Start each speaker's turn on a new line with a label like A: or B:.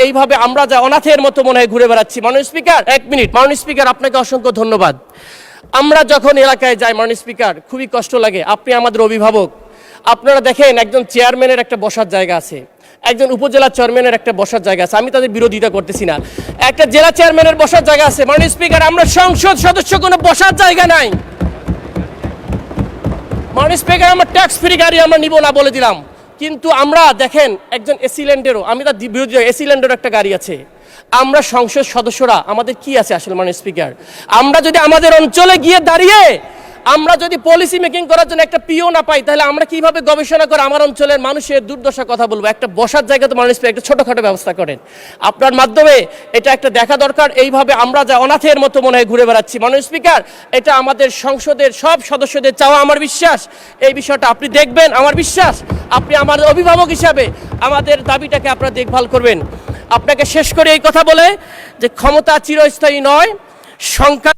A: এইভাবে আমরা যা অনাথের মতো মনে হয় ঘুরে বেড়াচ্ছি। মাননীয় স্পিকার, 1 মিনিট। মাননীয় স্পিকার, আপনাকে অসংখ্য ধন্যবাদ। আমরা যখন এলাকায় যাই মাননীয় স্পিকার, খুবই কষ্ট লাগে। আপনি আমাদের অভিভাবক। আপনারা দেখেন একজন চেয়ারম্যানের একটা বসার জায়গা আছে, একজন উপজেলা চেয়ারম্যানের একটা বসার জায়গা আছে। আমি তাদের বিরোধিতা করতেছি না। একটা জেলা চেয়ারম্যানের বসার জায়গা আছে। মাননীয় স্পিকার, আমরা সংসদ সদস্য কোনো বসার জায়গা নাই। মাননীয় স্পিকার, আমরা ট্যাক্স ফ্রি গাড়ি আমরা নিব না বলে দিলাম, কিন্তু আমরা দেখেন একজন এসিল্যান্ডেরও, আমি তার বিরোধী, এসিল্যান্ডেরও একটা গাড়ি আছে। আমরা সংসদ সদস্যরা আমাদের কি আছে আসলে মাননীয় স্পিকার? আমরা যদি আমাদের অঞ্চলে গিয়ে দাঁড়িয়ে আমরা যদি পলিসি মেকিং করার জন্য একটা পিও না পাই, তাহলে আমরা কিভাবে গবেষণা করে আমার অঞ্চলের মানুষের দুর্দশার কথা বলবো? একটা বসার জায়গা তো মাননীয় স্পিকার একটা ছোটোখাটো ব্যবস্থা করেন। আপনার মাধ্যমে এটা একটা দেখা দরকার। এইভাবে আমরা যা অনাথের মতো মনে হয় ঘুরে বেড়াচ্ছি। মাননীয় স্পিকার, এটা আমাদের সংসদের সব সদস্যদের চাওয়া। আমার বিশ্বাস এই বিষয়টা আপনি দেখবেন। আমার বিশ্বাস আপনি আমাদের অভিভাবক হিসাবে আমাদের দাবিটাকে আপনারা দেখভাল করবেন। আপনাকে শেষ করে এই কথা বলে যে ক্ষমতা চিরস্থায়ী নয়, সংখ্যা